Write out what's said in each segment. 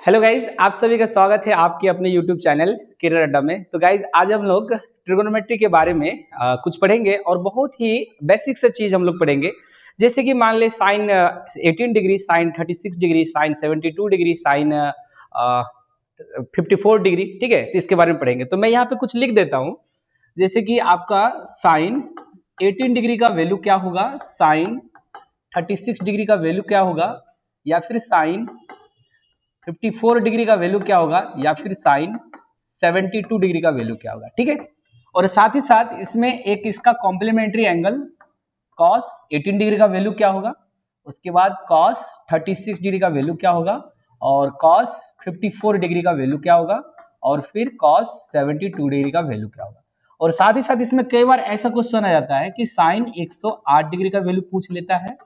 Hello guys, आप सभी का स्वागत है आपके अपने यूट्यूब चैनल किरण अड्डा में। तो गाइज आज हम लोग ट्रिगोनोमेट्री के बारे में कुछ पढ़ेंगे और बहुत ही बेसिक से चीज हम लोग पढ़ेंगे। जैसे कि मान ले sine 18 degree, sine 36 degree, sine 72 degree, sine 54 degree. ठीक है, तो इसके बारे में पढ़ेंगे। तो मैं यहाँ पे कुछ लिख देता हूँ। जैसे कि आपका साइन 18 डिग्री का वैल्यू क्या होगा, साइन 36 डिग्री का वैल्यू क्या होगा, या फिर साइन 54 डिग्री का वैल्यू क्या होगा, या फिर साइन 72 डिग्री का वैल्यू क्या होगा। ठीक है, और साथ ही साथ इसमें एक इसका कॉम्प्लीमेंट्री एंगल cos 18 डिग्री का वैल्यू क्या होगा, उसके बाद cos 36 डिग्री का वैल्यू क्या होगा, और cos 54 डिग्री का वैल्यू क्या होगा, और फिर cos 72 डिग्री का वैल्यू क्या होगा। और साथ ही साथ इसमें कई बार ऐसा क्वेश्चन आ जाता है कि साइन 108 डिग्री का वैल्यू पूछ लेता है,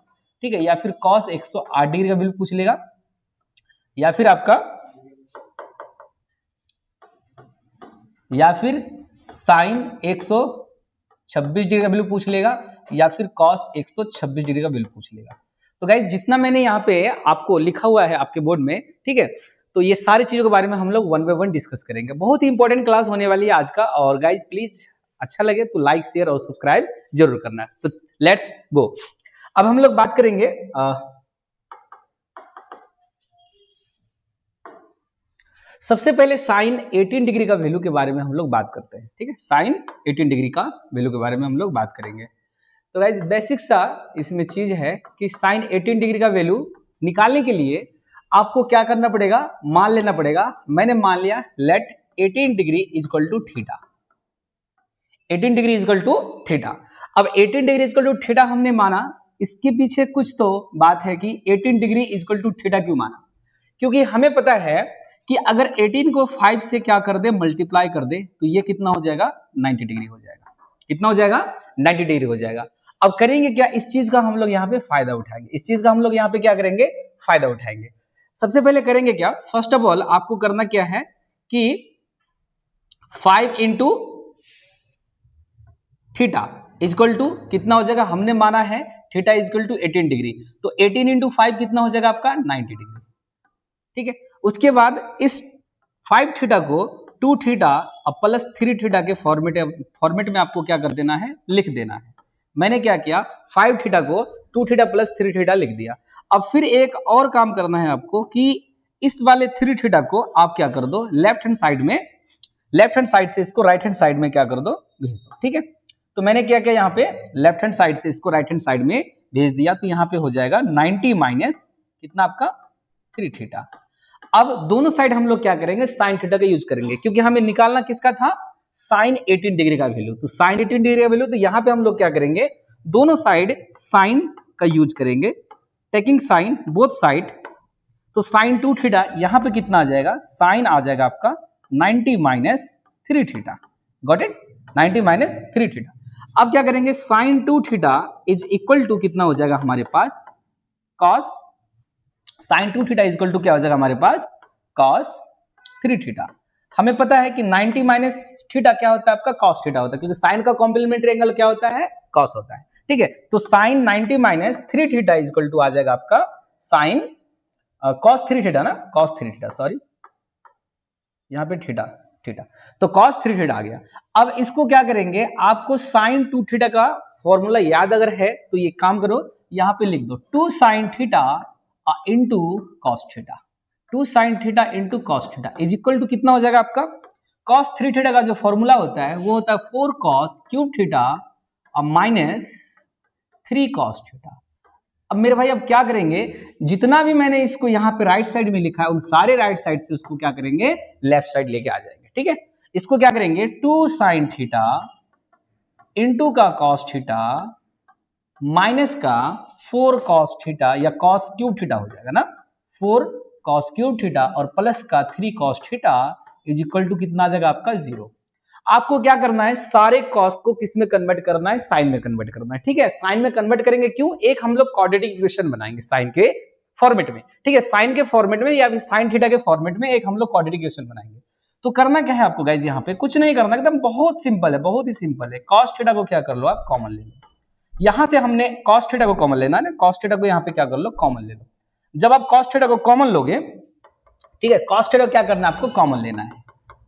ठीक है, या फिर cos 108 डिग्री का वैल्यू पूछ लेगा, या फिर आपका साइन 126 डिग्री का वैल्यू पूछ लेगा, या फिर कॉस 126 डिग्री का वैल्यू पूछ लेगा। तो गाइस जितना मैंने यहाँ पे आपको लिखा हुआ है आपके बोर्ड में, ठीक है, तो ये सारी चीजों के बारे में हम लोग वन बाय वन डिस्कस करेंगे। बहुत ही इंपॉर्टेंट क्लास होने वाली है आज का। और गाइस प्लीज अच्छा लगे तो लाइक, शेयर और सब्सक्राइब जरूर करना। तो लेट्स गो। अब हम लोग बात करेंगे सबसे पहले साइन 18 डिग्री का वैल्यू के बारे में हम लोग बात करते हैं। ठीक है, साइन 18 डिग्री का वैल्यू के बारे में हम लोग बात करेंगे। तो गाइस बेसिक सा इसमें चीज है कि साइन 18 डिग्री का वैल्यू निकालने के लिए आपको क्या करना पड़ेगा, मान लेना पड़ेगा। मैंने मान लिया let 18 degree is equal to theta. 18 degree is equal to theta. अब 18 डिग्री इजक्वल टू थीटा हमने माना, इसके पीछे कुछ तो बात है कि 18 डिग्री इजक्वल टू थीटा क्यों माना। क्योंकि हमें पता है कि अगर 18 को 5 से क्या कर दे, मल्टीप्लाई कर दे, तो ये कितना हो जाएगा, 90 डिग्री हो जाएगा। कितना हो जाएगा, 90 डिग्री हो जाएगा। अब करेंगे क्या, इस चीज का हम लोग यहाँ पे फायदा उठाएंगे। इस चीज का हम लोग यहाँ पे क्या करेंगे, फायदा उठाएंगे। सबसे पहले करेंगे क्या, फर्स्ट ऑफ ऑल आपको करना क्या है कि 5 इंटू थीटा इजक्वल टू कितना हो जाएगा, हमने माना है थीटा इजक्वल टू 18 डिग्री, तो 18 इंटू 5 कितना हो जाएगा आपका, 90 डिग्री। ठीक है, उसके बाद इस 5 थीटा को 2 थीटा और प्लस 3 थीटा के फॉर्मेट में आपको क्या कर देना है, लिख देना है। मैंने क्या किया, 5 थीटा को 2 थीटा प्लस 3 थीटा लिख दिया। अब फिर एक और काम करना है आपको कि इस वाले 3 थीटा को आप क्या कर दो, लेफ्ट हैंड साइड में, लेफ्ट हैंड साइड से इसको राइट हैंड साइड में क्या कर दो, भेज दो। ठीक है, तो मैंने क्या किया, यहाँ पे लेफ्ट हैंड साइड से इसको राइट हैंड साइड में भेज दिया। तो यहाँ पे हो जाएगा 90 माइनस कितना आपका 3 थीटा। अब दोनों साइड हम लोग क्या करेंगे, साइन थीटा का यूज करेंगे, क्योंकि हमें निकालना किसका था, साइन 18 डिग्री का वैल्यू। तो साइन 18 डिग्री का वैल्यू, तो यहां पे हम लोग क्या करेंगे, दोनों साइड साइन का यूज करेंगे, टेकिंग साइन बोथ साइड। तो साइन 2 थीटा यहां पे कितना आ जाएगा, साइन आ जाएगा आपका 90 minus 3 theta. Got it, 90 minus 3 theta. अब क्या करेंगे, sine 2 theta is equal to कितना हो जाएगा हमारे पास, cos sine 2 theta is equal to क्या हो जाएगा हमारे पास, cos 3 थीटा। हमें पता है कि 90 माइनस थीटा क्या होता है आपका, cos थीटा होता है, क्योंकि साइन का कॉम्प्लीमेंट्री एंगल क्या होता है, cos होता है। ठीक है, तो sine 90 minus 3 theta is equal to आ जाएगा आपका साइन cos 3 थीटा ना, cos 3 थीटा, सॉरी यहाँ पे थीटा थीटा, तो cos 3 थीटा आ गया। अब इसको क्या करेंगे, आपको साइन 2 थीटा का फॉर्मूला याद अगर है तो ये काम करो, यहाँ पे लिख दो 2 sine theta into cos theta. 2 sine theta into cos theta is equal to कितना हो जाएगा आपका, कॉस 3 थीटा का जो फॉर्मूला होता है वो होता है 4 cos cube theta minus 3 cos theta. अब मेरे भाई अब क्या करेंगे, जितना भी मैंने इसको यहाँ पे राइट साइड में लिखा है उन सारे राइट साइड से उसको क्या करेंगे, लेफ्ट साइड लेके आ जाएंगे। ठीक है, इसको क्या करेंगे, 2 साइन थीटा इंटू का कॉस थीटा माइनस का 4 कॉस थीटा या कॉस क्यूब थीटा हो जाएगा ना, 4 कॉस क्यूब थीटा और प्लस का 3 cos theta is equal to कितना आ जाएगा आपका 0। आपको क्या करना है, सारे कॉस को किस में कन्वर्ट करना है, साइन में कन्वर्ट करना है। ठीक है, साइन में कन्वर्ट करेंगे क्यों, एक हम लोग क्वाड्रेटिक इक्वेशन बनाएंगे साइन के फॉर्मेट में। ठीक है, साइन के फॉर्मेट में या फिर साइन थीटा के फॉर्मेट में एक हम लोग क्वाड्रेटिक इक्वेशन बनाएंगे। तो करना क्या है आपको गाइज, यहाँ पे कुछ नहीं करना, एकदम बहुत सिंपल है, बहुत ही सिंपल है। कॉस थीटा को क्या कर लो आप, कॉमन ले लो। यहां से हमने cos थीटा को कॉमन लेना है ना, cos थीटा को यहां पे क्या कर लो, कॉमन ले लो। जब आप cos थीटा को कॉमन लोगे, ठीक है। कॉस थीटा क्या करना है आपको, कॉमन लेना है।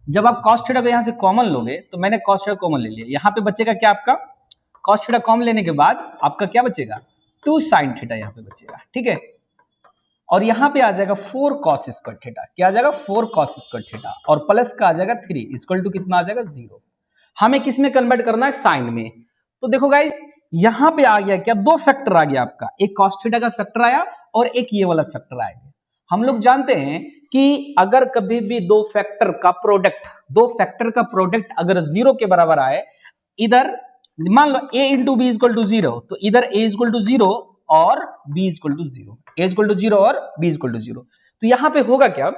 जब आप कॉस थीटा को यहां से कॉमन लोगे, तो मैंने कॉस थीटा कॉमन ले लिया, यहां पे बचेगा क्या आपका, कॉस थीटा कॉमन लेने के बाद आपका क्या बचेगा, 2 साइन थीटा यहां पे बचेगा, ठीक है। और यहां पे आ जाएगा 4 कॉस स्क्वायर थीटा, क्या आ जाएगा 4 कॉस स्क्वायर थीटा, और प्लस का आ जाएगा 3 इक्वल टू कितना आ जाएगा 0। हमें किस में कन्वर्ट करना है, साइन में। तो देखो गाइस यहां पे आ गया क्या, 2 फैक्टर आ गया आपका, एक कॉस थीटा का फैक्टर आया और एक ये वाला फैक्टर आएगा। हम लोग जानते हैं कि अगर कभी भी दो फैक्टर का प्रोडक्ट अगर 0 के बराबर आए, इधर मान लो a into B equal to 0, तो इधर a इक्वल टू 0 और b equal to 0, a equal to 0 और b इक्वल टू 0। तो यहां पे होगा क्या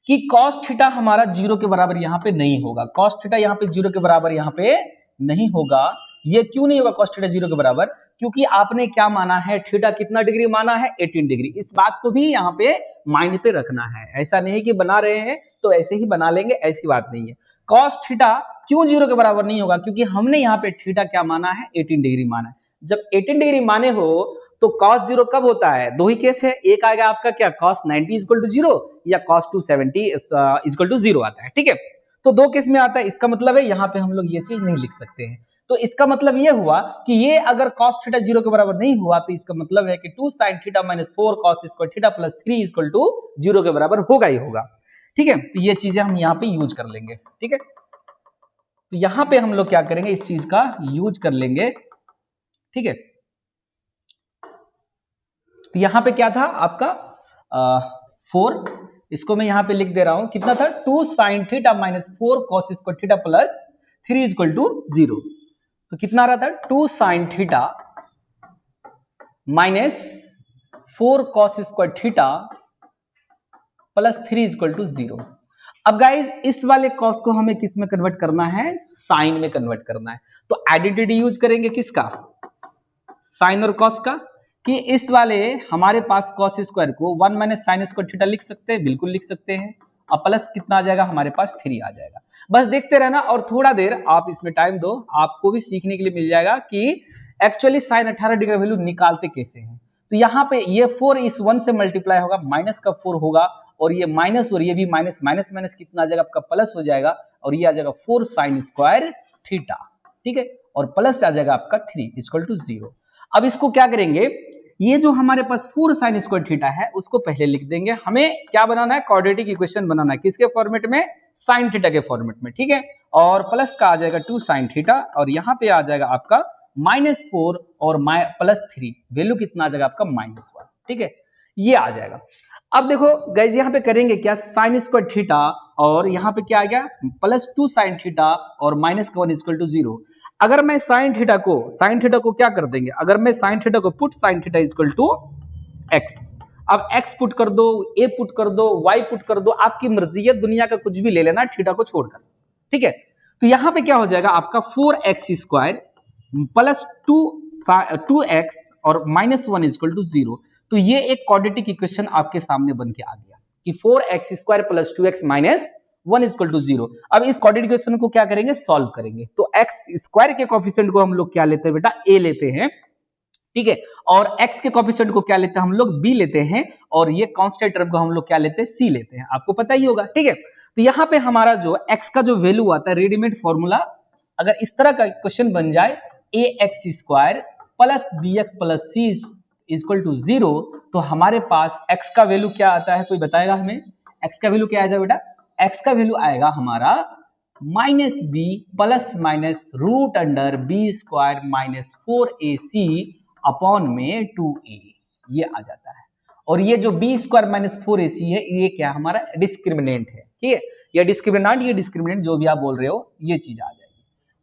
कि cos थीटा हमारा 0 के बराबर यहां पे नहीं होगा, cos थीटा यहां पे 0 के बराबर यहां पे नहीं होगा। ये क्यों नहीं होगा cos थीटा 0 के बराबर, क्योंकि आपने क्या माना है, थीटा कितना डिग्री माना है, 18 डिग्री। इस बात को भी यहां पे माइंड पे रखना है, ऐसा नहीं कि बना रहे हैं तो ऐसे ही बना लेंगे, ऐसी बात नहीं है। cos थीटा क्यों 0 के बराबर नहीं होगा, क्योंकि हमने यहाँ पे थीटा क्या माना है, 18 डिग्री माना है। जब 18 डिग्री माने हो तो cos 0 कब होता है, दो ही केस है, एक आएगा आपका क्या cos 90 इक्वल टू 0 या cos 270 इक्वल टू 0 आता है, ठीक है। तो दो केस में आता है, इसका मतलब है यहाँ पे हम लोग ये चीज नहीं लिख सकते हैं। तो इसका मतलब ये हुआ कि ये अगर cos थीटा 0 के बराबर नहीं हुआ, तो इसका मतलब है कि 2 sin theta minus 4 cos square theta plus 3 equal to 0 के बराबर होगा ही होगा, ठीक है। तो ये चीजें हम यहाँ पे यूज कर लेंगे, ठीक है। तो यहां पे हम लोग क्या करेंगे, इस चीज का यूज कर लेंगे, ठीक है। तो यहां पे क्या था आपका 4, इसको मैं यहां पे लिख दे रहा हूं, कितना था 2 sin theta minus 4 cos square theta plus 3 equal to 0। तो कितना आ रहा था 2 sin theta minus 4 cos square theta plus 3 equal to 0। अब गाइज इस वाले cos को हमें किस में कन्वर्ट करना है, साइन में कन्वर्ट करना है। तो आइडेंटिटी यूज करेंगे किसका, साइन और cos का, कि इस वाले हमारे पास cos स्क्वायर को 1 माइनस साइन स्क्वायर थीटा लिख सकते हैं, बिल्कुल लिख सकते हैं। और प्लस कितना आ जाएगा हमारे पास 3 आ जाएगा। बस देखते रहना और थोड़ा देर आप इसमें टाइम दो, आपको भी सीखने के लिए मिल जाएगा कि एक्चुअली साइन 18 डिग्री वैल्यू निकालते कैसे हैं। तो यहाँ पे ये 4 इस 1 से मल्टीप्लाई होगा, माइनस का 4 होगा, और ये माइनस और ये भी माइनस, माइनस माइनस कितना आ जाएगा आपका प्लस हो जाएगा, और ये आ जाएगा 4 साइन स्क्वायर थीटा, ठीक है। और प्लस आ जाएगा आपका 3 इक्वल टू 0। अब इसको क्या करेंगे, ये जो हमारे पास 4 साइन स्क्वायर थीटा है उसको पहले लिख देंगे। हमें क्या बनाना है, क्वाड्रेटिक इक्वेशन बनाना है, किसके फॉर्मेट में, साइन थीटा के फॉर्मेट में, ठीक है। और प्लस का आ जाएगा 2 साइन थीटा, और यहाँ पे आ जाएगा आपका -4 और प्लस 3, वैल्यू कितना आ जाएगा आपका -1, ठीक है। ये आ जाएगा। अब देखो गाइज यहाँ पे करेंगे क्या, साइन स्क्वायर थीटा और यहाँ पे क्या आ गया प्लस 2 साइन थीटा और -1 इक्वल टू 0। अगर मैं साइन थीटा को क्या कर देंगे, अगर मैं साइन थीटा को put sine theta equal to X, अब एक्स पुट कर दो, ए पुट कर दो, वाई पुट कर दो, आपकी मर्जी है, दुनिया का कुछ भी ले लेना थीटा को छोड़कर, ठीक है। तो यहां पे क्या हो जाएगा आपका 4x स्क्वायर प्लस 2x और -1 इक्वल टू 0। तो ये एक क्वाड्रेटिक इक्वेशन आपके सामने बन के आ गया कि 4x square plus 2x minus 1 equal to 0। अब इस क्वाड्रेटिक इक्वेशन को क्या करेंगे, सॉल्व करेंगे। तो x स्क्वायर के कोएफिशिएंट को हम लोग क्या लेते हैं बेटा, a लेते हैं, ठीक है। और x के कोएफिशिएंट को क्या लेते हैं हम लोग, b लेते हैं, और ये कांस्टेंट टर्म को हम लोग क्या लेते हैं, c लेते हैं, आपको पता ही होगा, ठीक है। तो यहां पे हमारा जो x का जो वैल्यू आता है, रेडीमेड फॉर्मूला, अगर इस तरह का क्वेश्चन बन जाए ax square plus bx plus c equal to 0, तो हमारे पास x का वैल्यू क्या आता है, कोई बताएगा हमें, x का वैल्यू क्या आ जाएगा बेटा, x का वैल्यू आएगा हमारा -b plus minus root under b square minus 4ac upon में 2a, ये आ जाता है। और ये जो b स्क्वायर माइनस 4ac है, ये क्या हमारा डिस्क्रिमिनेंट है, ठीक है। ये डिस्क्रिमिनेंट, ये डिस्क्रिमिनेंट जो भी आप बोल रहे हो, ये चीज आ जाएगी।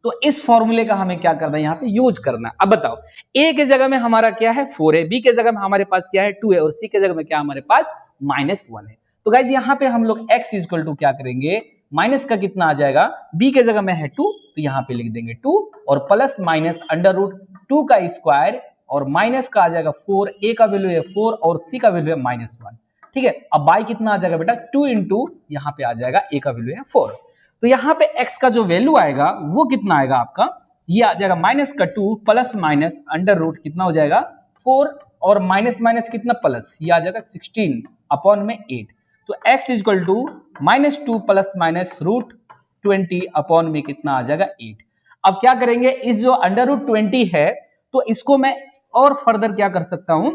तो इस फॉर्मूले का हमें क्या करना है, यहाँ पे यूज करना है। अब बताओ, a के जगह में हमारा क्या है 4 है, b के जगह में हमारे पास क्या है 2 है, और c के जगह में क्या हमारे पास -1 है। तो गाइज यहाँ पे हम लोग x इक्वल टू क्या करेंगे, माइनस का कितना आ जाएगा, b के जगह में है 2, तो यहाँ पे लिख देंगे 2, और प्लस माइनस अंडर रूट 2 का स्क्वायर, और माइनस का आ जाएगा 4, a का वैल्यू है 4 और c का वैल्यू है -1, ठीक है। अब बाई कितना आ जाएगा बेटा 2 इंटू यहाँ पे आ जाएगा a का वैल्यू है 4। तो यहाँ पे x का जो वैल्यू आएगा वो कितना आएगा आपका, ये आ जाएगा माइनस का 2 प्लस माइनस अंडर रूट कितना हो जाएगा 4, और माइनस माइनस कितना प्लस, ये आ जाएगा 16 अपॉन में 8। तो x equal to -2 plus minus √20 upon में कितना आ जाएगा 8। अब क्या करेंगे, इस जो √20 है तो इसको मैं और फर्दर क्या कर सकता हूं,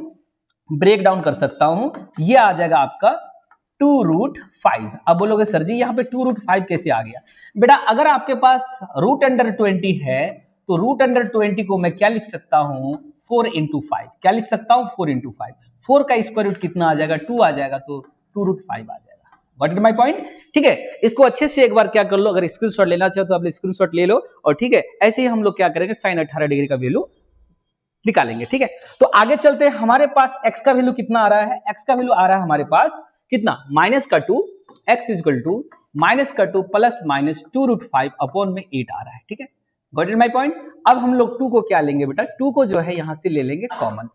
ब्रेक डाउन कर सकता हूं। ये आ जाएगा आपका 2√5। अब बोलोगे सर जी यहाँ पे 2√5 कैसे आ गया? बेटा अगर आपके पास √20 है तो √20 को मैं क्या लिख सकता हूं, 4 into 5। क्या लिख सकता हूं, 4 into 5। 4 का स्क्वायर रूट कितना आ जाएगा, 2 आ जाएगा, तो 2√5 आ जाएगा। Got it my point? ठीक है, इसको अच्छे से एक बार क्या कर लो, अगर स्क्रीनशॉट लेना चाहो तो आप स्क्रीनशॉट ले लो। और ठीक है, ऐसे ही हम लोग क्या करेंगे, sin 18 डिग्री का वैल्यू निकालेंगे। ठीक है, तो आगे चलते हैं। हमारे पास x का वैल्यू कितना आ रहा है, x का वैल्यू आ रहा है हमारे पास कितना, -2, x equal to -2 plus minus 2√5 upon में 8 आ रहा है। ठीक है, गॉट इट माय पॉइंट? अब हम लोग 2 को क्या लेंगे बेटा, 2 को जो है यहां से ले लेंगे कॉमन।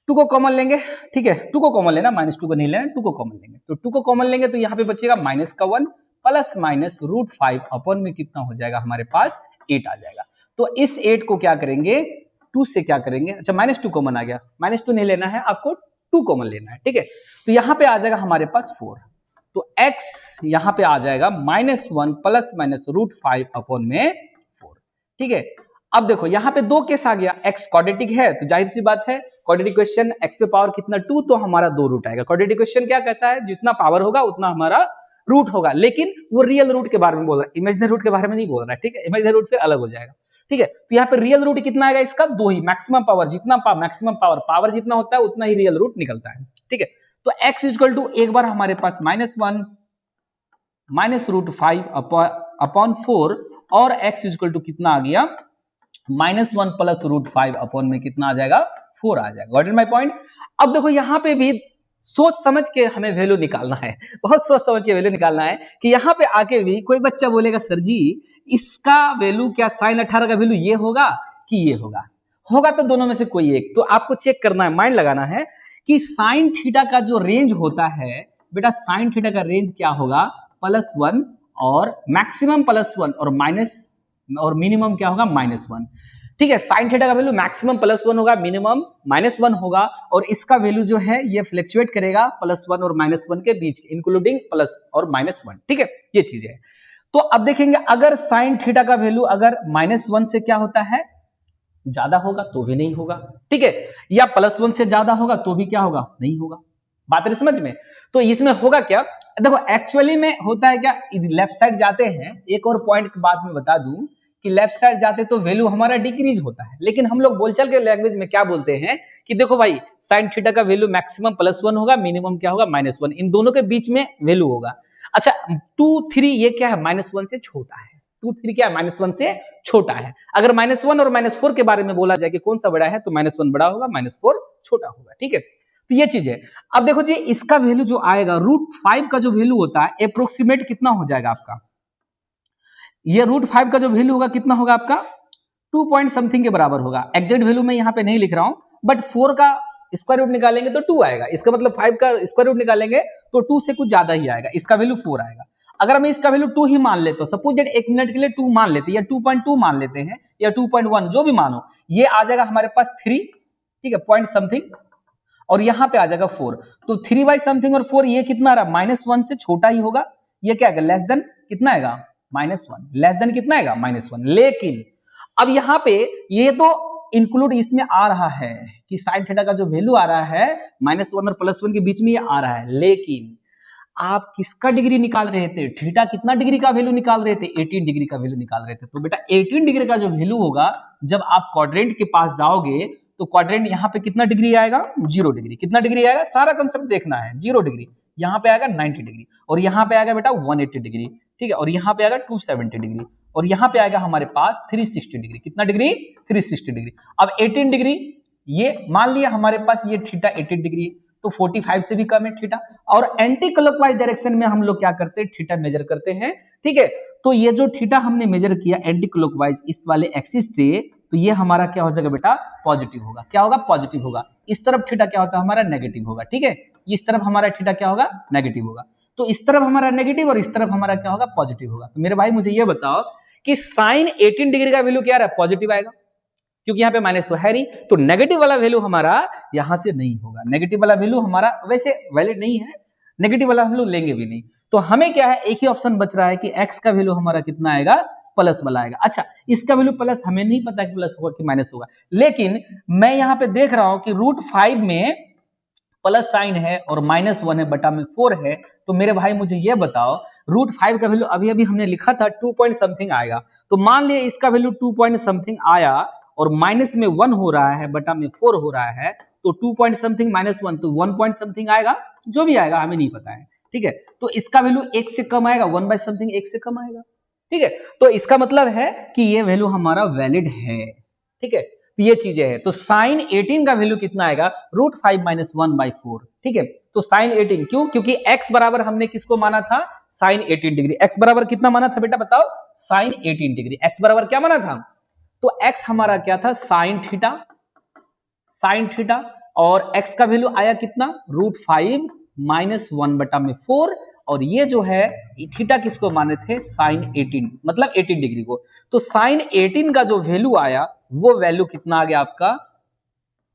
2 को कॉमन लेंगे, ठीक है, 2 को कॉमन लेना, -2 को नहीं लेना, 2 को कॉमन लेंगे। तो 2 को कॉमन लेंगे तो यहाँ पे बचेगा -1 प्लस माइनस √5 अपॉन में कितना हो जाएगा हमारे पास 8 आ जाएगा। तो इस 8 को क्या करेंगे, 2 से क्या करेंगे, अच्छा -2 कॉमन आ गया, -2 नहीं लेना है आपको, 2 कॉमन लेना है। ठीक है, तो यहाँ पे आ जाएगा हमारे पास 4। तो x यहाँ पे आ जाएगा -1 प्लस माइनस √5 अपॉन में 4। ठीक है, अब देखो यहाँ पे 2 केस आ गया, x क्वाड्रेटिक है तो जाहिर सी बात है क्वाड्रेटिक क्वेश्चन x पे पावर कितना 2, तो हमारा 2 रूट आएगा। क्वाड्रेटिक क्वेश्चन क्या कहता है, जितना पावर होगा उतना हमारा रूट होगा, लेकिन वो रियल रूट के बारे में बोल रहा है, इमेजिनरी रूट के बारे में नहीं बोल रहा है। ठीक है, इमेजिनरी रूट फिर अलग हो जाएगा। ठीक है, तो यहाँ पे रियल रूट कितना आएगा इसका, 2 ही। मैक्सिमम पावर जितना मैक्सिमम पावर जितना होता है उतना ही रियल रूट निकलता है। ठीक है, तो x इक्वल टू एक बार हमारे पास -1 -√5 अपॉन 4 और x इक्वल टू कितना आ गया, -1 प्लस √5 अपॉन में कितना आ जाएगा, 4 आ जाएगा। Got it my point? अब देखो यहाँ पे भी सोच समझ के हमें वैल्यू निकालना है, बहुत सोच समझ के वैल्यू निकालना है कि यहाँ पे आके भी कोई बच्चा बोलेगा सर जी इसका वैल्यू क्या sin 18 का वैल्यू ये होगा कि ये होगा तो दोनों में से कोई एक। तो आपको चेक करना है, माइंड लगाना है कि sin थीटा का जो रेंज होता है बेटा, sin थीटा का रेंज क्या होगा, +1 और मैक्सिमम +1 और माइनस और मिनिमम क्या होगा, -1। ठीक है, sin थीटा का वैल्यू मैक्सिमम +1 होगा, मिनिमम -1 होगा, और इसका वैल्यू जो है ये फ्लक्चुएट करेगा +1 और -1 के बीच, इंक्लूडिंग प्लस और -1। ठीक है, ये चीज है। तो अब देखेंगे अगर sin थीटा का वैल्यू अगर -1 से क्या होता है, ज्यादा होगा तो भी नहीं होगा। ठीक है, या +1 से ज्यादा होगा तो भी क्या होगा, नहीं होगा। बात है समझ में? तो इसमें होगा क्या, देखो एक्चुअली में होता है क्या, लेफ्ट साइड जाते हैं, एक और पॉइंट की बात मैं बता दूं कि लेफ्ट साइड जाते तो वैल्यू हमारा डिक्रीज होता है, लेकिन हम लोग बोलचाल के लैंग्वेज में क्या बोलते हैं कि देखो भाई sin थीटा का वैल्यू मैक्सिमम +1 होगा, मिनिमम क्या होगा, -1, इन दोनों के बीच में वैल्यू होगा। अच्छा 2, 3 ये क्या है, -1 से छोटा है, 2, 3 क्या है, -1 से छोटा है। अगर -1 और -4 के बारे में बोला जाए कि कौन सा बड़ा है, तो -1 बड़ा होगा, -4 छोटा होगा। ठीक है, तो ये चीज है। अब देखो जी इसका वैल्यू जो आएगा √5 का जो वैल्यू होता है अप्रोक्सीमेट कितना हो जाएगा आपका, ये √5 का जो वैल्यू होगा कितना होगा आपका, 2 पॉइंट समथिंग के बराबर होगा। एग्जैक्ट वैल्यू मैं यहाँ पे नहीं लिख रहा हूं, बट 4 का स्क्वायर रूट निकालेंगे तो 2 आएगा, इसका मतलब 5 का स्क्वायर रूट निकालेंगे तो 2 से कुछ ज्यादा ही आएगा, इसका वैल्यू 4 आएगा। अगर हम इसका वैल्यू 2 ही मान लेते, सपोज दैट 1 मिनट के लिए 2 मान लेते, या 2.2 मान लेते हैं, या 2.1 जो भी मानो, ये आ जाएगा हमारे पास 3, ठीक है, पॉइंट समथिंग, और यहां पे आ जाएगा 4। तो 3 बाई समथिंग और 4 ये कितना आ रहा, -1 से छोटा ही होगा। ये क्या आएगा, लेस देन कितना आएगा, -1, लेस देन कितना आएगा, -1। लेकिन अब यहां पे ये तो इंक्लूड इसमें आ रहा है कि sin थीटा का जो वैल्यू आ रहा है -1 और +1 के बीच में ये आ रहा है, लेकिन आप किसका डिग्री निकाल रहे थे, थीटा कितना डिग्री का वैल्यू निकाल रहे थे, 18 डिग्री का वैल्यू निकाल रहे थे। तो बेटा 18 डिग्री का जो वैल्यू होगा जब आप क्वाड्रेंट के पास जाओगे तो क्वाड्रेंट यहाँ पे कितना डिग्री आएगा, 0 डिग्री। कितना डिग्री आएगा, सारा कंसेप्ट देखना है, 0 डिग्री, यहाँ पे आएगा 90 डिग्री, और यहाँ पे आएगा बेटा 180 डिग्री, ठीक है, और यहाँ पे आएगा 270 डिग्री, और यहाँ पे आएगा हमारे पास 360 डिग्री। कितना डिग्री, 360 डिग्री। अब 18 डिग्री ये मान लिया हमारे पास, ये थीटा 18 डिग्री है, तो 45 से भी कम है थीटा, और एंटी क्लॉकवाइज डायरेक्शन में हम लोग क्या करते हैं, थीटा मेजर करते हैं। ठीक है, तो ये जो थीटा हमने मेजर किया एंटी क्लॉकवाइज इस वाले एक्सिस से, तो ये हमारा क्या हो जाएगा बेटा, पॉजिटिव होगा। क्या होगा, पॉजिटिव होगा। इस तरफ थीटा क्या होता है हमारा, नेगेटिव होगा। ठीक है, इस तरफ हमारा थीटा क्या होगा, नेगेटिव होगा। तो इस तरफ हमारा नेगेटिव और इस तरफ हमारा क्या होगा, पॉजिटिव होगा। तो मेरे भाई मुझे ये बताओ कि साइन 18 डिग्री का वैल्यू क्या रहा है, पॉजिटिव आएगा, क्योंकि यहाँ पे माइनस तो है नहीं, तो नेगेटिव वाला वैल्यू हमारा यहां से नहीं होगा। नेगेटिव वाला वैल्यू हमारा वैसे वैलिड नहीं है, नेगेटिव वाला हम लोग लेंगे भी नहीं। तो हमें क्या है, एक ही ऑप्शन बच रहा है कि x का वैल्यू हमारा कितना आएगा, प्लस वाला आएगा। अच्छा, इसका वैल्यू प्लस, हमें नहीं पता कि प्लस होगा कि माइनस होगा, लेकिन मैं यहाँ पे देख रहा हूं कि √5 में प्लस साइन है और -1 है, बटा में 4 है। तो मेरे भाई मुझे ये बताओ, √5 का वैल्यू अभी अभी हमने लिखा था 2 पॉइंट समथिंग आएगा, तो मान लिया इसका वैल्यू 2 पॉइंट समथिंग आया और माइनस में 1 हो रहा है, बटा में 4 हो रहा है, तो 2 पॉइंट समथिंग -1 तो 1 पॉइंट समथिंग आएगा, जो भी आएगा हमें नहीं पता है, ठीक है। तो इसका वैल्यू 1 से कम आएगा, 1 बाय समथिंग 1 से कम आएगा, ठीक है। तो इसका मतलब है कि ये वैल्यू हमारा वैलिड है, ठीक है। तो ये चीजें है, तो साइन 18 का वैल्यू कितना आएगा, √5 - 1/4, ठीक है। तो साइन 18 क्यों, क्योंकि x बराबर हमने किसको माना था, साइन 18 डिग्री। x बराबर कितना माना था बेटा बताओ, साइन 18 डिग्री। x बराबर क्या माना था, तो x हमारा क्या था, साइन थीटा, साइन थीटा, और x का वैल्यू आया कितना, √5 - 1/4, और ये जो है थीटा किसको माने थे, साइन 18, मतलब 18 डिग्री को। तो साइन 18 का जो वैल्यू आया वो वैल्यू कितना आ गया आपका,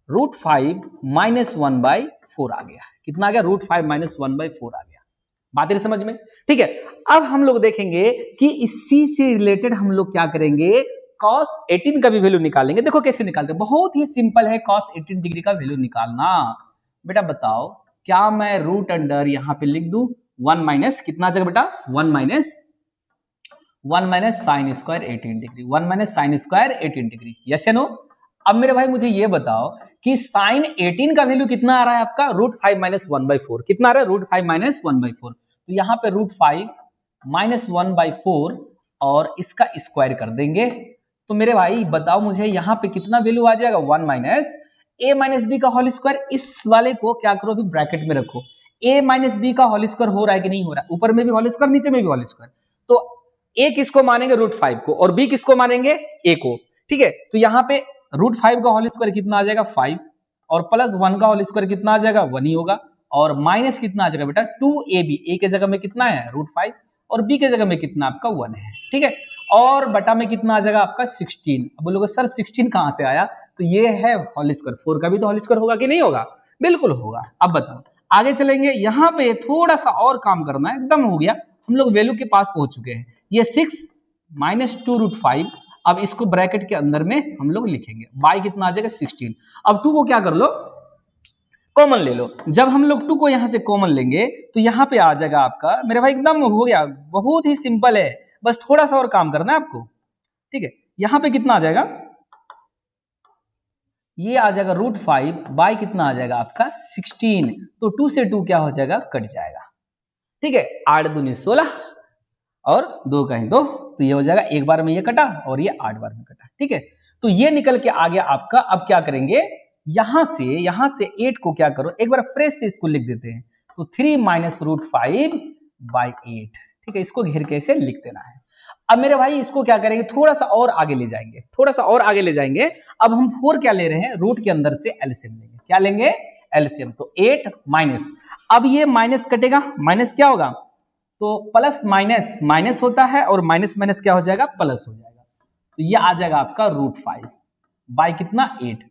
√5 - 1/4 आ गया। कितना आ गया, √5 - 1/4 आ गया। बात है समझ में, ठीक है। अब हम लोग देखेंगे कि इसी से रिलेटेड हम लोग क्या करेंगे, cos 18 का भी वैल्यू निकालेंगे। देखो कैसे निकालते हैं, बहुत ही सिंपल है cos 18 डिग्री का वैल्यू निकालना। बेटा बताओ, क्या मैं रूट अंडर यहां पे लिख दूं 1 माइनस कितना आ जाएगा बेटा, 1 minus sine square 18 degree, 1 minus sine square 18 degree, yes या नो। अब मेरे भाई मुझे ये बताओ कि साइन 18 का वैल्यू कितना आ रहा है आपका, √5 - 1/4, कितना आ रहा है, √5 - 1/4। तो यहाँ पे √5 - 1/4 और इसका स्क्वायर कर देंगे। तो मेरे भाई बताओ मुझे यहाँ पे कितना वैल्यू आ जाएगा, 1 माइनस a माइनस बी का होल स्क्वायर। इस वाले को क्या करो, अभी ब्रैकेट में रखो, a माइनस बी का होल स्क्वायर हो रहा है कि नहीं हो रहा है, ऊपर में भी होल स्क्वायर नीचे में भी होल स्क्वायर। तो a किसको मानेंगे, √5 को, और b किसको मानेंगे, a को, ठीक है। तो यहाँ पे √5 का होल स्क्वायर कितना आ जाएगा, 5, और प्लस 1 का होल स्क्वायर कितना आ जाएगा, 1 ही होगा, और माइनस कितना आ जाएगा बेटा 2ab, a के जगह में कितना है √5 और b के जगह में कितना आपका 1 है, ठीक है। और बटा में कितना आ जाएगा आपका 16। अब बोलोगे सर 16 कहां से आया, तो ये है होल स्क्वायर, 4 का भी तो होल स्क्वायर होगा कि नहीं होगा, बिल्कुल होगा। अब बताओ आगे चलेंगे, यहाँ पे थोड़ा सा और काम करना है, एकदम हो गया, हम लोग वैल्यू के पास पहुंच चुके हैं। ये 6 - 2√5, अब इसको ब्रैकेट के अंदर में हम लोग लिखेंगे, बाई कितना आ जाएगा 16। अब 2 को क्या कर लो, कॉमन ले लो। जब हम लोग 2 को यहां से कॉमन लेंगे तो यहां पे आ जाएगा आपका, मेरे भाई एकदम हो गया, बहुत ही सिंपल है, बस थोड़ा सा और काम करना है आपको, ठीक है। यहां पे कितना आ जाएगा, ये आ जाएगा √5 बाई कितना आ जाएगा आपका 16। तो 2 से 2 क्या हो जाएगा, कट जाएगा, ठीक है। 8 दूनी 16 और 2 कहीं 2, तो ये हो जाएगा, एक बार में ये कटा और ये 8 बार में कटा, ठीक है। तो ये निकल के आ गया आपका। अब क्या करेंगे, यहां से 8 को क्या करो, एक बार फ्रेश से इसको लिख देते हैं, तो 3 - √5/8, ठीक है। इसको घेर के ऐसे लिख देना है। अब मेरे भाई इसको क्या करेंगे, थोड़ा सा और आगे ले जाएंगे, थोड़ा सा और आगे ले जाएंगे। अब हम 4 क्या ले रहे हैं, रूट के अंदर से एलसीएम लेंगे, क्या लेंगे, एलसीएम। तो 8 माइनस, अब ये माइनस कटेगा, माइनस क्या होगा, तो प्लस माइनस माइनस होता है, और माइनस माइनस क्या हो जाएगा, प्लस हो जाएगा। तो ये आ जाएगा आपका √5 बाई कितना 8।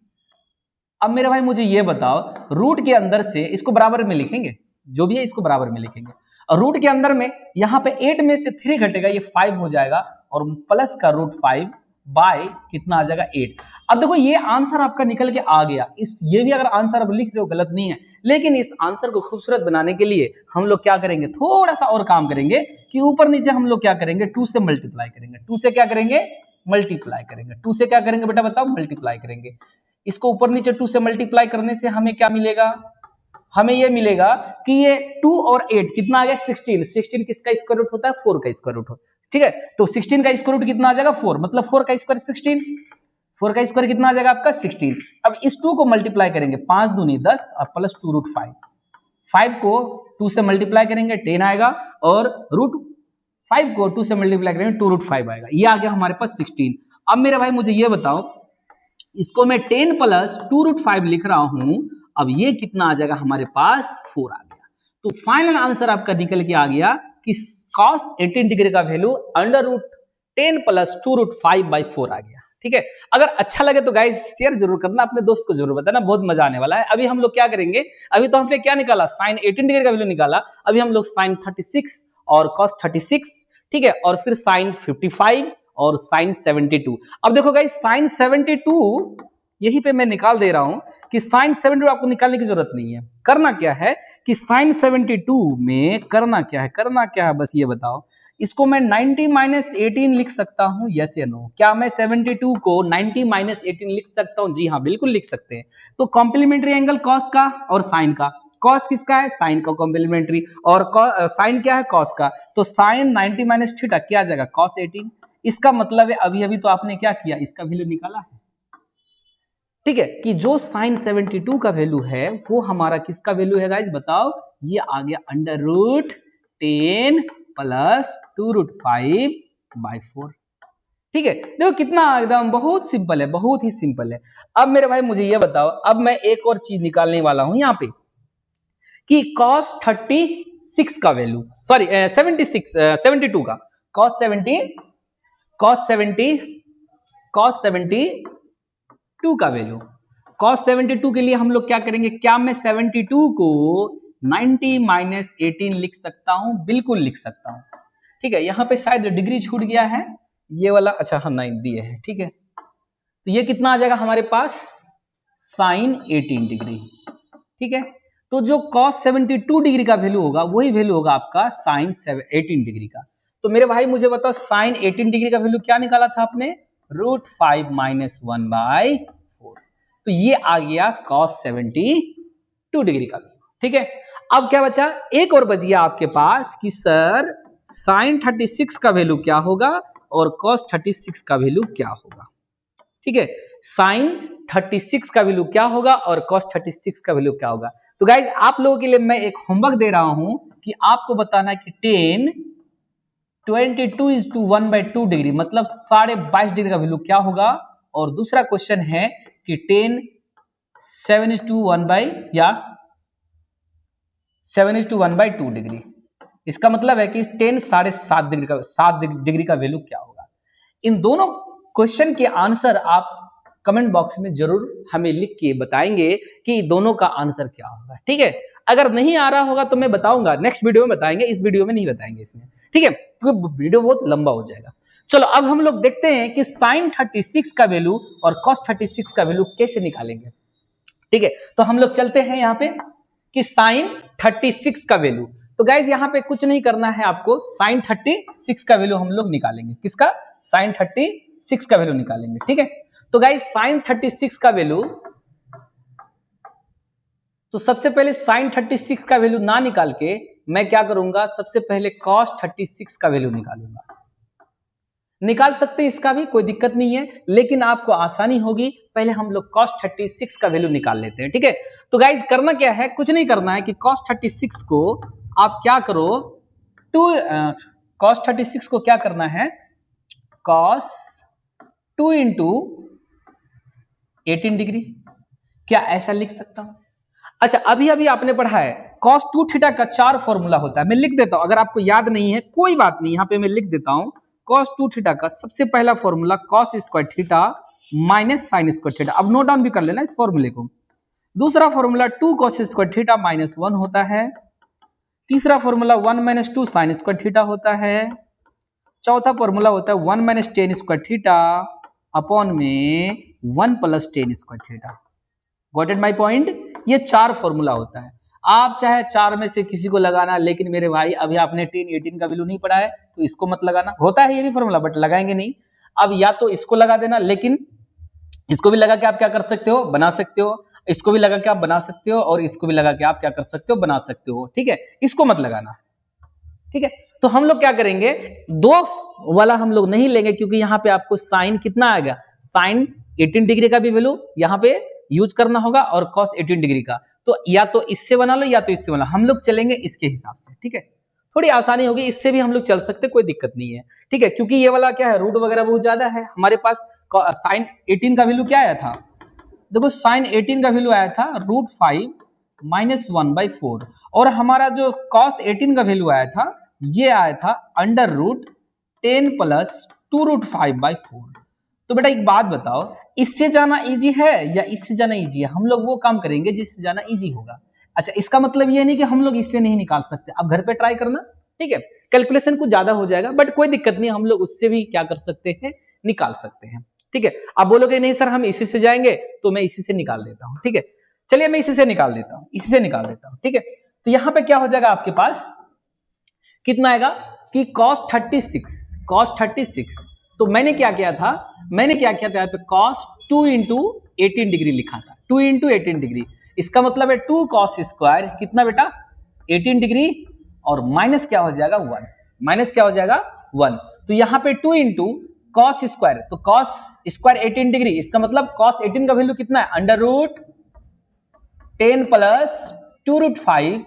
अब मेरे भाई मुझे ये बताओ, रूट के अंदर से इसको बराबर में लिखेंगे, जो भी है इसको बराबर में लिखेंगे, और रूट के अंदर में यहाँ पे 8 में से 3 घटेगा, ये 5 हो जाएगा, और प्लस का √5 बाय कितना आ जाएगा 8। अब देखो ये आंसर आपका निकल के आ गया। इस ये भी अगर आंसर अब लिख रहे हो गलत नहीं है, लेकिन इस आंसर को खूबसूरत बनाने के लिए हम लोग क्या करेंगे, थोड़ा सा और काम करेंगे कि ऊपर नीचे हम लोग क्या करेंगे, 2 से मल्टीप्लाई करेंगे, 2 से क्या करेंगे, मल्टीप्लाई करेंगे, 2 से क्या करेंगे बेटा बताओ, मल्टीप्लाई करेंगे। इसको ऊपर नीचे 2 से मल्टीप्लाई करने से हमें क्या मिलेगा, हमें यह मिलेगा कि ये 2 और 8 कितना आ गया 16। 16 किसका स्क्वायर रूट होता है, 4 का स्क्वायर रूट होता है, ठीक है। तो 16 का स्क्वायर रूट कितना आ जाएगा 4, मतलब 4 का स्क्वायर 16, 4 का स्क्वायर कितना आ जाएगा आपका 16। अब इस 2 को मल्टीप्लाई करेंगे, 5 दूनी 10 और प्लस 2 √5, 5 को 2 से मल्टीप्लाई करेंगे 10 आएगा, और √5 को 2 से मल्टीप्लाई करेंगे 2 √5 आएगा, ये आ गया हमारे पास 16। अब मेरे भाई मुझे ये बताओ, इसको मैं 10 प्लस 2 √5 लिख रहा हूं, अब ये कितना आ जाएगा हमारे पास 4 आ गया। तो फाइनल आंसर आपका निकल के आ गया कि cos 18 डिग्री का वैल्यू √10 प्लस 2 √5/4 आ गया, ठीक है। अगर अच्छा लगे तो गाइस शेयर जरूर करना, अपने दोस्त को जरूर बताना, बहुत मजा आने वाला है। अभी हम लोग क्या करेंगे, अभी तो हमने क्या निकाला, साइन 18 डिग्री का वैल्यू निकाला। अभी हम लोग साइन 36 और cos 36, ठीक है, और फिर साइन 55 और साइन 72। अब देखो गाइस साइन 72 यहीं पे मैं निकाल दे रहा हूं कि साइन 72 आपको निकालने की जरूरत नहीं है। करना क्या है कि साइन 72 में करना क्या है, बस ये बताओ। इसको मैं 90 माइनस 18 लिख सकता हूं, यस या नो? क्या मैं 72 को 90 माइनस 18 लिख सकता हूं? जी हाँ, बिल्कुल लिख सकते हैं। तो कॉम्प्लीमेंट्री एंगल कॉस का और साइन का, कॉस किसका है? साइन का कॉम्प्लीमेंट्री, और साइन क्या है? कॉस का। तो साइन 90 माइनस थीटा क्या आ जाएगा? कॉस 18। इसका मतलब है अभी अभी तो आपने क्या किया, इसका वैल्यू निकाला है, ठीक है, कि जो साइन 72 का वैल्यू है वो हमारा किसका वैल्यू है गाइस, बताओ? ये आ गया अंडर रूट 10 प्लस 2√5/4। ठीक है, देखो कितना एकदम बहुत सिंपल है, बहुत ही सिंपल है। अब मेरे भाई मुझे ये बताओ, अब मैं एक और चीज निकालने वाला हूं यहाँ पे कि cos 36 का वैल्यू, सॉरी 72 का cos 72 का वैल्यू। cos 72 के लिए हम लोग क्या करेंगे, क्या मैं 72 को 90 माइनस 18 लिख सकता हूं? बिल्कुल लिख सकता हूं, ठीक है। यहां पे शायद डिग्री छूट गया है ये वाला, अच्छा हाँ 9 दिए है, ठीक है। तो ये कितना आ जाएगा हमारे पास, साइन 18 डिग्री, ठीक है। तो जो cos 72 डिग्री का वैल्यू होगा वही वैल्यू होगा आपका साइन 18 डिग्री का। तो मेरे भाई मुझे बताओ साइन 18 डिग्री का वैल्यू क्या निकाला था आपने? √5 माइनस 1/4। तो ये आ गया cos 72 डिग्री का वैल्यू, ठीक है। अब क्या बचा, एक और बच गया आपके पास कि सर साइन 36 का वैल्यू क्या होगा और cos 36 का वैल्यू क्या होगा, ठीक है। साइन 36 का वैल्यू क्या होगा और cos 36 का वैल्यू क्या होगा। तो गाइज आप लोगों के लिए मैं एक होमवर्क दे रहा हूं कि आपको बताना है कि 10/22 डिग्री मतलब 22.5 डिग्री का वैल्यू क्या होगा। और दूसरा क्वेश्चन है कि 7:2 डिग्री, इसका मतलब है कि 10 7.5 डिग्री का वैल्यू क्या होगा। इन दोनों क्वेश्चन के आंसर आप कमेंट बॉक्स में जरूर हमें लिख के बताएंगे कि दोनों का आंसर क्या होगा, ठीक है। अगर नहीं आ रहा होगा तो मैं बताऊंगा, नेक्स्ट वीडियो में बताएंगे, इस वीडियो में नहीं बताएंगे इसमें, ठीक है, क्योंकि वीडियो बहुत लंबा हो जाएगा। चलो अब हम लोग देखते हैं कि साइन 36 का वैल्यू और cos 36 का वैल्यू कैसे निकालेंगे, ठीक है। तो हम लोग चलते हैं यहाँ पे कि साइन 36 का वैल्यू। तो गाइज यहाँ पे कुछ नहीं करना है आपको, साइन 36 का वैल्यू हम लोग निकालेंगे, किसका? साइन 36 का वैल्यू निकालेंगे, ठीक है। तो गाइज साइन 36 का वैल्यू, तो सबसे पहले साइन 36 का वैल्यू ना निकाल के मैं क्या करूंगा, सबसे पहले cos 36 का वैल्यू निकालूंगा। निकाल सकते हैं, इसका भी कोई दिक्कत नहीं है, लेकिन आपको आसानी होगी, पहले हम लोग cos 36 का वैल्यू निकाल लेते हैं, ठीक है। तो गाइज करना क्या है, कुछ नहीं करना है कि cos 36 को आप क्या करो, cos 36 को क्या करना है, cos 2 इंटू 18 डिग्री, क्या ऐसा लिख सकता हूं? अच्छा अभी अभी आपने पढ़ा है cos 2 थीटा का 4 फॉर्मूला होता है, मैं लिख देता हूं, अगर आपको याद नहीं है कोई बात नहीं, यहां पे मैं लिख देता हूं। cos 2 थीटा का सबसे पहला formula cos square theta minus sine square theta, अब नोट डाउन भी कर लेना इस फॉर्मूले को। दूसरा formula 2 cos square theta minus 1 होता है। तीसरा formula 1 minus 2 sine square theta होता है। चौथा फॉर्मूला होता है 1 minus ten square theta upon में 1 plus ten square theta. Got it my point? ये 4 फॉर्मूला होता है, आप चाहे 4 में से किसी को लगाना, लेकिन मेरे भाई अभी आपने 10 18 का वैल्यू नहीं पढ़ा है तो इसको मत लगाना, होता है ये भी फॉर्मूला बट लगाएंगे नहीं। अब या तो इसको लगा देना, लेकिन इसको भी लगा के आप क्या कर सकते हो, बना सकते हो, इसको भी लगा के आप बना सकते हो, और इसको भी लगा के आप क्या कर सकते हो, बना सकते हो, ठीक है। इसको मत लगाना, ठीक है। तो हम लोग क्या करेंगे, 2 वाला हम लोग नहीं लेंगे, क्योंकि यहां पे आपको साइन कितना आएगा, साइन 18 डिग्री का भी वैल्यू यहां पे यूज करना होगा और cos 18 डिग्री का, तो या तो इससे बना लो या तो इससे बना, हम लोग चलेंगे इसके हिसाब से, ठीक है। थोड़ी आसानी होगी, इससे भी हम लोग चल सकते, कोई दिक्कत नहीं है, ठीक है, क्योंकि ये वाला क्या है, रूट वगैरह बहुत ज्यादा है हमारे पास। साइन 18 का वैल्यू क्या आया था, देखो साइन 18 का वैल्यू आया था √5 माइनस 1/4, और हमारा जो cos 18 का वैल्यू आया था ये आया था अंडर रूट 10 प्लस 2√5/4। तो बेटा एक बात बताओ, इससे जाना इजी है या इससे जाना इजी है? हम लोग वो काम करेंगे जिससे जाना इजी होगा। अच्छा, इसका मतलब ये नहीं कि हम लोग इससे नहीं निकाल सकते, आप घर पे ट्राई करना, ठीक है। कैलकुलेशन कुछ ज्यादा हो जाएगा बट कोई दिक्कत नहीं, हम लोग उससे भी क्या कर सकते हैं, निकाल सकते हैं, ठीक है। आप बोलोगे नहीं सर हम इसी से जाएंगे, तो मैं इसी से निकाल देता हूं, ठीक है। चलिए मैं इसी से निकाल देता हूं, इसी से निकाल देता हूं, ठीक है। तो यहां पे क्या हो जाएगा आपके पास, कितना आएगा कि cos 36, तो मैंने क्या किया था, यहाँ पे cos 2 इंटू 18 डिग्री लिखा था, 2 इंटू 18 डिग्री, इसका मतलब है 2 cos स्क्वायर कितना बेटा 18 डिग्री, और माइनस क्या हो जाएगा 1, माइनस क्या हो जाएगा 1। तो यहाँ पे 2 इंटू cos स्क्वायर, तो cos स्क्वायर 18 डिग्री, इसका मतलब cos 18 का वैल्यू कितना है, under root 10 plus 2 root 5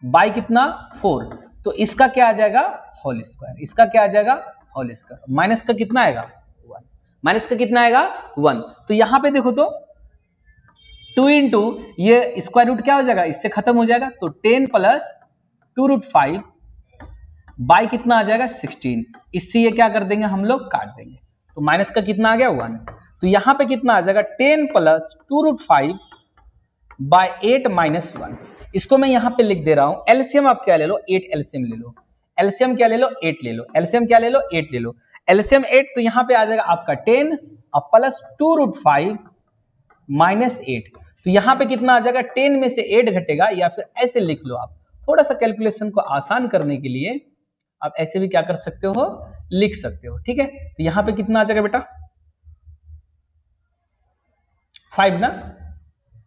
by कितना 4, तो इसका क्या आ जाएगा होल स्क्वायर, इसका क्या आ जाएगा होल स्क्वायर, माइनस का कितना आएगा 1, माइनस का कितना आएगा 1। तो यहां पे देखो तो 2 इंटू ये स्क्वायर रूट क्या हो जाएगा, इससे खत्म हो जाएगा, तो 10 प्लस 2 रूट 5 बाई कितना आ जाएगा 16, इससे ये क्या कर देंगे हम लोग काट देंगे, तो माइनस का कितना आ गया 1। तो यहां पे कितना आ जाएगा 10 प्लस 2 रूट 5 बाय 8 माइनस 1, इसको मैं यहां पे लिख दे रहा हूं, एलसीएम आप क्या ले लो 8 एलसीएम ले लो, एलसीएम क्या ले लो 8 ले लो, एलसीएम क्या ले लो 8 ले लो, एलसीएम 8, तो यहां पे आ जाएगा आपका 10 और प्लस 2 रूट 5 माइनस 8, तो यहां पे कितना आ जाएगा 10 में से 8 घटेगा, या फिर ऐसे लिख लो आप, थोड़ा सा कैलकुलेशन को आसान करने के लिए आप ऐसे भी क्या कर सकते हो, लिख सकते हो, ठीक है। तो यहां पे कितना आ जाएगा बेटा 5 ना,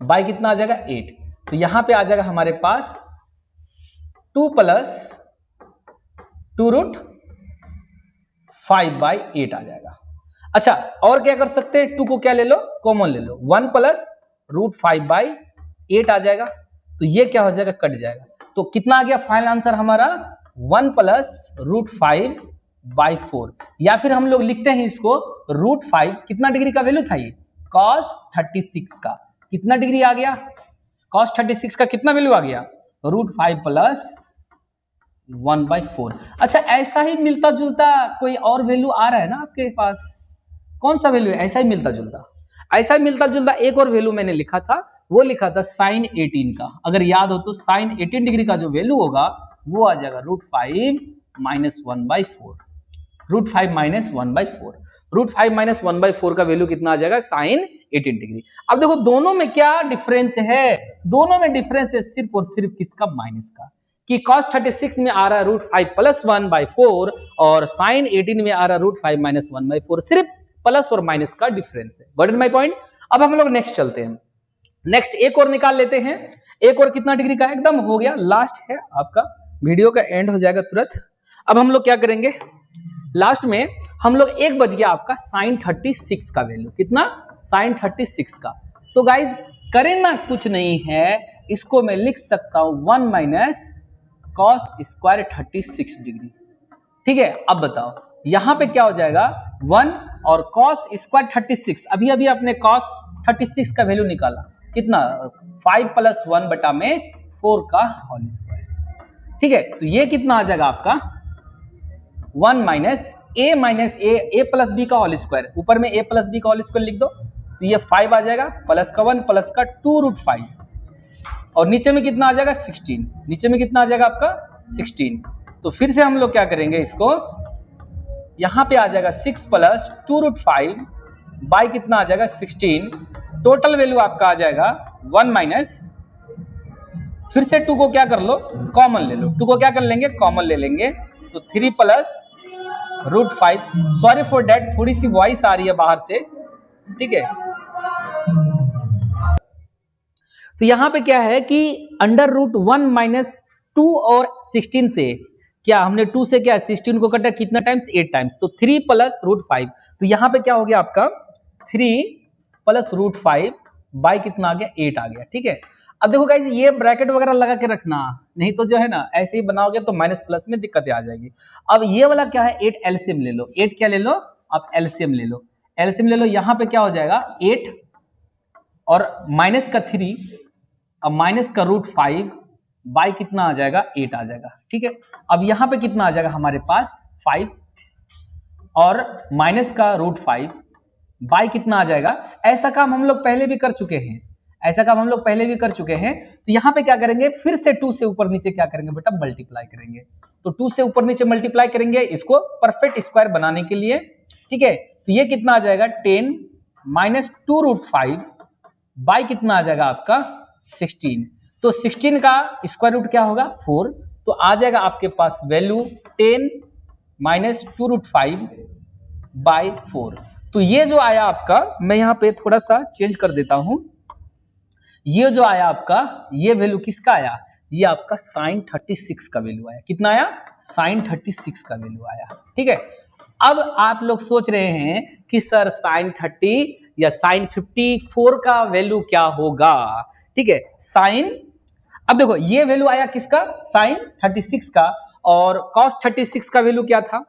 बाई कितना आ जाएगा 8, तो यहां पे आ जाएगा हमारे पास 2 प्लस 2 रूट 5 बाई 8 आ जाएगा। अच्छा और क्या कर सकते हैं, 2 को क्या ले लो कॉमन ले लो, 1 प्लस रूट 5 बाई 8 आ जाएगा, तो ये क्या हो जाएगा कट जाएगा, तो कितना आ गया फाइनल आंसर हमारा 1 प्लस रूट 5 बाई 4, या फिर हम लोग लिखते हैं इसको रूट 5, कितना डिग्री का वैल्यू था ये cos 36 का, कितना डिग्री आ गया cos 36 का कितना वैल्यू आ गया रूट 5 प्लस 1/4। अच्छा ऐसा ही मिलता जुलता कोई और वैल्यू आ रहा है ना आपके पास, कौन सा वैल्यू है ऐसा ही मिलता जुलता, ऐसा ही मिलता जुलता एक और वैल्यू मैंने लिखा था, वो लिखा था sin 18 का, अगर याद हो तो sin 18 डिग्री का जो वैल्यू होगा वो आ जाएगा root 5 minus 1/4, root 5 minus 1/4, root 5 minus 1/4 का वैल्यू कितना आ जाएगा sin 18 डिग्री। अब देखो दोनों में क्या डिफरेंस है, दोनों में डिफरेंस है सिर्फ और सिर्फ किसका माइनस का, कि cos 36 में आ रहा है रूट 5 प्लस 1/4 और sin 18 में आ रहा है रूट 5 माइनस 1/4, सिर्फ प्लस और माइनस का डिफरेंस है, गॉट इट माय पॉइंट। अब हम लोग नेक्स्ट चलते हैं, नेक्स्ट एक और निकाल लेते हैं, एक और कितना डिग्री का, एकदम हो गया लास्ट है आपका, वीडियो का एंड हो जाएगा तुरंत। अब हम लोग क्या करेंगे लास्ट में, हम लोग एक बज गया आपका sin 36 का वैल्यू, कितना sin 36 का, तो गाइज करें ना कुछ नहीं है, इसको मैं लिख सकता हूं 1 माइनस cos स्क्वायर 36 डिग्री, ठीक है। अब बताओ यहां पे क्या हो जाएगा 1 और cos स्क्वायर 36, अभी अभी आपने cos 36 का वैल्यू निकाला कितना 5 प्लस 1 बटा में 4 का होल स्क्वायर, ठीक है। तो ये कितना आ जाएगा आपका 1 माइनस ए प्लस बी का होल स्क्वायर, ऊपर में ए प्लस बी का होल स्क्वायर लिख दो, तो ये 5 आ जाएगा, प्लस का 1 प्लस का 2 रूट 5, और नीचे में कितना आ जाएगा 16, नीचे में कितना आ जाएगा आपका 16, तो फिर से हम लोग क्या करेंगे इसको, यहां पे आ जाएगा 6 प्लस 2 रूट 5 बाई कितना आ जाएगा 16, टोटल वैल्यू आपका आ जाएगा 1 माइनस, फिर से 2 को क्या कर लो कॉमन ले लो, 2 को क्या कर लेंगे कॉमन ले लेंगे, तो 3 plus root 5, sorry for that थोड़ी सी वॉइस आ रही है बाहर से, ठीक है। तो यहां पे क्या है कि अंडर रूट 1 माइनस 2 और 16 से क्या हमने 2 से क्या 16 को कटा कितना टाइम्स 8 टाइम्स, तो 3 प्लस रूट 5, तो यहां पे क्या हो गया आपका 3 प्लस रूट 5 बाई कितना आ गया 8 आ गया, ठीक है। अब देखो गाइस ये ब्रैकेट वगैरह लगा के रखना, नहीं तो जो है ना ऐसे ही बनाओगे तो माइनस प्लस में दिक्कतें आ जाएगी। अब ये वाला क्या है 8 एलसीएम ले लो, 8 क्या ले लो आप एलसीएम ले लो, एलसीएम ले लो, यहां पे क्या हो जाएगा 8 और माइनस का 3 अब माइनस का रूट 5 बाई कितना आ जाएगा 8 आ जाएगा, ठीक है। अब यहां पे कितना आ जाएगा हमारे पास 5 और माइनस का रूट 5 बाई कितना आ जाएगा। ऐसा काम हम लोग पहले भी कर चुके हैं, तो यहाँ पे क्या करेंगे, फिर से 2 से ऊपर नीचे क्या करेंगे बेटा, मल्टीप्लाई करेंगे। तो 2 से ऊपर नीचे मल्टीप्लाई करेंगे इसको परफेक्ट स्क्वायर बनाने के लिए, ठीक है। तो ये कितना आ जाएगा 10 माइनस 2√5 बाई कितना आ जाएगा आपका 16। तो 16 का स्क्वायर रूट क्या होगा 4, तो आ जाएगा आपके पास वैल्यू 10 माइनस 2√5 बाई 4। तो ये जो आया आपका, मैं यहाँ पे थोड़ा सा चेंज कर देता हूं, ये जो आया आपका, ये वैल्यू किसका आया, ये आपका sin 36 का वैल्यू आया। कितना आया, sin 36 का वैल्यू आया, ठीक है। अब आप लोग सोच रहे हैं कि सर sin 30 या sin 54 का वैल्यू क्या होगा, ठीक है। sin, अब देखो ये वैल्यू आया किसका, sin 36 का, और cos 36 का वैल्यू क्या था,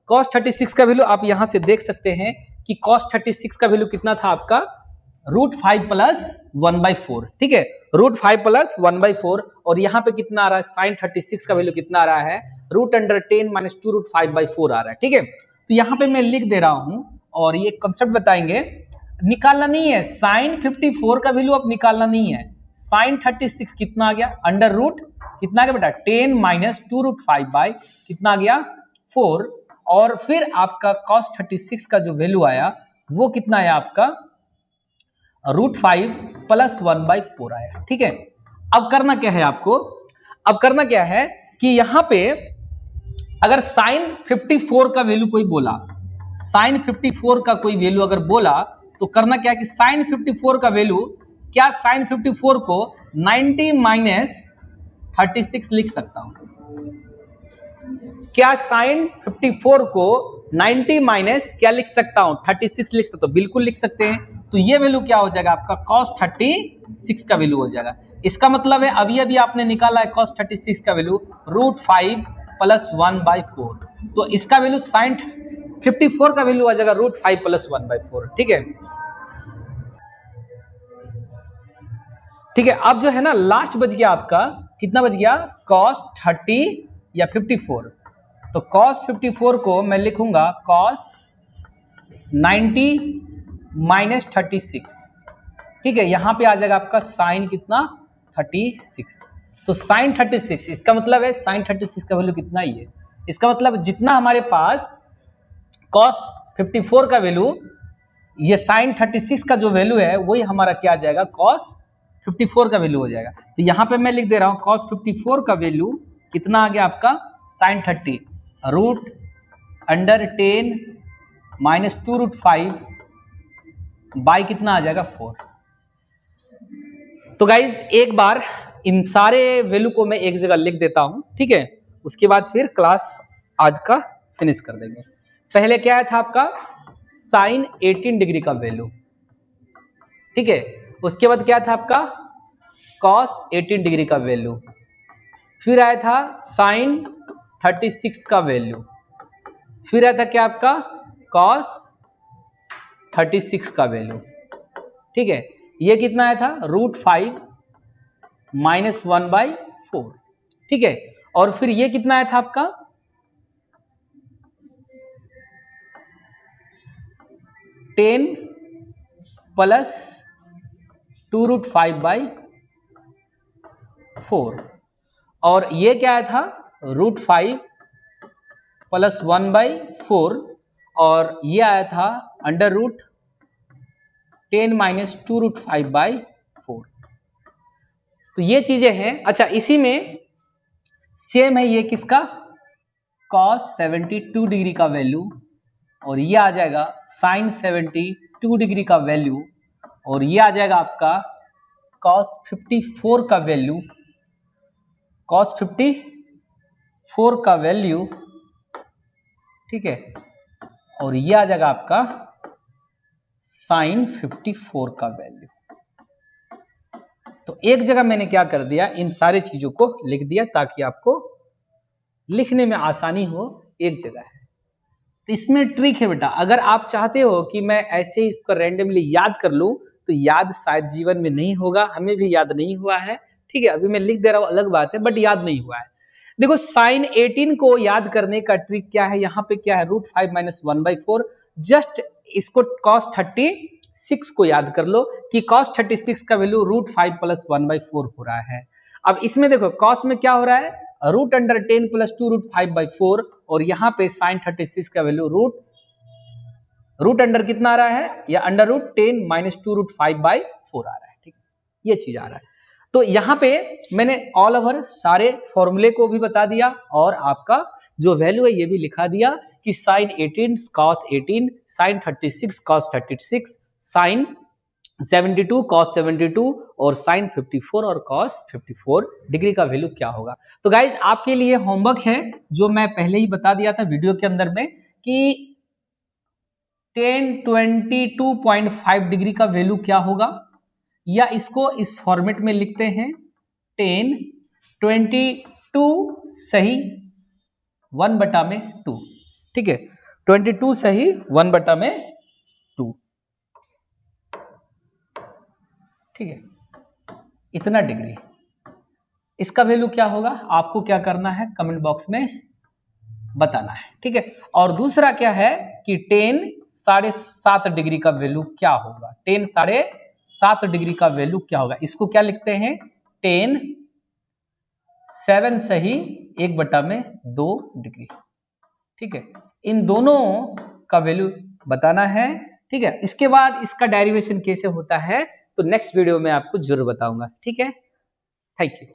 cos 36 का वैल्यू आप यहां से देख सकते हैं कि cos 36 का वैल्यू कितना था आपका √5 प्लस 1/4, ठीक है, √5 प्लस 1/4। और यहाँ पे कितना आ रहा है sin 36 का वैल्यू कितना आ रहा है, √10 माइनस 2√5/4 आ रहा है, ठीक है। तो यहाँ पे मैं लिख दे रहा हूं और ये कंसेप्ट बताएंगे, निकालना नहीं है, sin 54 का वैल्यू अब निकालना नहीं है, sin 36 कितना आ गया, अंडर रूट कितना आ गया बेटा 10 माइनस 2√5 बाई कितना आ गया 4, और फिर आपका cos 36 का जो वैल्यू आया वो कितना आया आपका √5 प्लस 1/4 आया, ठीक है। अब करना क्या है आपको, अब करना क्या है कि यहां पे अगर sin 54 का वैल्यू कोई बोला, sin 54 का कोई वैल्यू अगर बोला, तो करना क्या है कि sin 54 का वैल्यू, क्या sin 54 को 90 माइनस 36 लिख सकता हूं, क्या sin 54 को 90 माइनस क्या लिख सकता हूं 36 लिख सकता हूं, बिल्कुल लिख सकते हैं। तो ये वैल्यू क्या हो जाएगा आपका cos 36 का वैल्यू हो जाएगा। इसका मतलब है अभी अभी आपने निकाला है cos 36 का वैल्यू √5 प्लस 1/4, तो इसका वैल्यू sin 54 का वैल्यू आ जाएगा √5 प्लस 1/4, ठीक है, ठीक है। अब जो है ना लास्ट बच गया आपका, कितना बच गया cos 30 या 54, तो cos 54 को मैं लिखूंगा cos 90 माइनस 36, ठीक है। यहां पे आ जाएगा आपका साइन कितना 36, तो साइन 36, इसका मतलब है साइन 36 का वैल्यू कितना ही है, इसका मतलब जितना हमारे पास cos 54 का वैल्यू, ये साइन 36 का जो वैल्यू है वही हमारा क्या आ जाएगा cos 54 का वैल्यू हो जाएगा। तो यहां पे मैं लिख दे रहा हूं cos 54 का वैल्यू कितना आ गया आपका साइन 30 √10 माइनस 2√5 बाई कितना आ जाएगा 4। तो गाइज एक बार इन सारे वैल्यू को मैं एक जगह लिख देता हूं, ठीक है, उसके बाद फिर क्लास आज का फिनिश कर देंगे। पहले क्या था आपका साइन 18 डिग्री का वैल्यू, ठीक है, उसके बाद क्या था आपका cos 18 डिग्री का वैल्यू, फिर आया था साइन 36 का वैल्यू, फिर आया था क्या आपका cos 36 का वैल्यू, ठीक है, ये कितना आया था √5 माइनस 1/4, ठीक है, और फिर ये कितना आया था आपका 10 प्लस 2√5/4, और ये क्या आया था √5 प्लस 1/4, और ये आया था अंडर रूट 10 माइनस 2√5/4। तो ये चीजें हैं। अच्छा इसी में सेम है ये किसका cos 72 डिग्री का वैल्यू, और ये आ जाएगा sin 72 डिग्री का वैल्यू, और ये आ जाएगा आपका cos 54 का वैल्यू, cos 54 का वैल्यू, ठीक है, और ये आ जाएगा आपका sin 54 का वैल्यू। तो एक जगह मैंने क्या कर दिया, इन सारी चीजों को लिख दिया ताकि आपको लिखने में आसानी हो, एक जगह है। तो इसमें ट्रिक है बेटा, अगर आप चाहते हो कि मैं ऐसे ही इसको रैंडमली याद कर लूं तो याद शायद जीवन में नहीं होगा, हमें भी याद नहीं हुआ है, ठीक है, अभी मैं लिख दे रहा हूं अलग बात है, बट याद नहीं हुआ है। देखो साइन 18 को याद करने का ट्रिक क्या है, यहाँ पे क्या है √5 माइनस 1/4, जस्ट इसको cos 36 को याद कर लो कि cos 36 का वैल्यू √5 + 1/4 हो रहा है। अब इसमें देखो cos में क्या हो रहा है, √10 + 2 √5/4, और यहाँ पे sin 36 का वैल्यू रूट अंडर कितना आ रहा है, या √10 - 2 √5/4 आ रहा है। ठीक, ये चीज आ रहा है। तो यहाँ पे मैंने ऑल ओवर सारे फॉर्मूले को भी बता दिया और आपका जो वैल्यू है ये भी लिखा दिया कि sin 18 cos 18, sin 36 cos 36, sin 72 cos 72 और sin 54 और cos 54 डिग्री का वैल्यू क्या होगा। तो गाइज आपके लिए होमवर्क है जो मैं पहले ही बता दिया था वीडियो के अंदर में कि tan 22.5 डिग्री का वैल्यू क्या होगा, या इसको इस फॉर्मेट में लिखते हैं tan 22 सही 1/2। ठीक है, 22 सही 1/2। ठीक है, इतना डिग्री, इसका वैल्यू क्या होगा आपको क्या करना है कमेंट बॉक्स में बताना है। ठीक है, और दूसरा क्या है कि tan 7.5 डिग्री का वैल्यू क्या होगा, tan 7.5 डिग्री का वैल्यू क्या होगा, इसको क्या लिखते हैं tan 7 सही 1/2 डिग्री। ठीक है, इन दोनों का वैल्यू बताना है। ठीक है, इसके बाद इसका डेरिवेशन कैसे होता है तो नेक्स्ट वीडियो में आपको जरूर बताऊंगा। ठीक है, थैंक यू।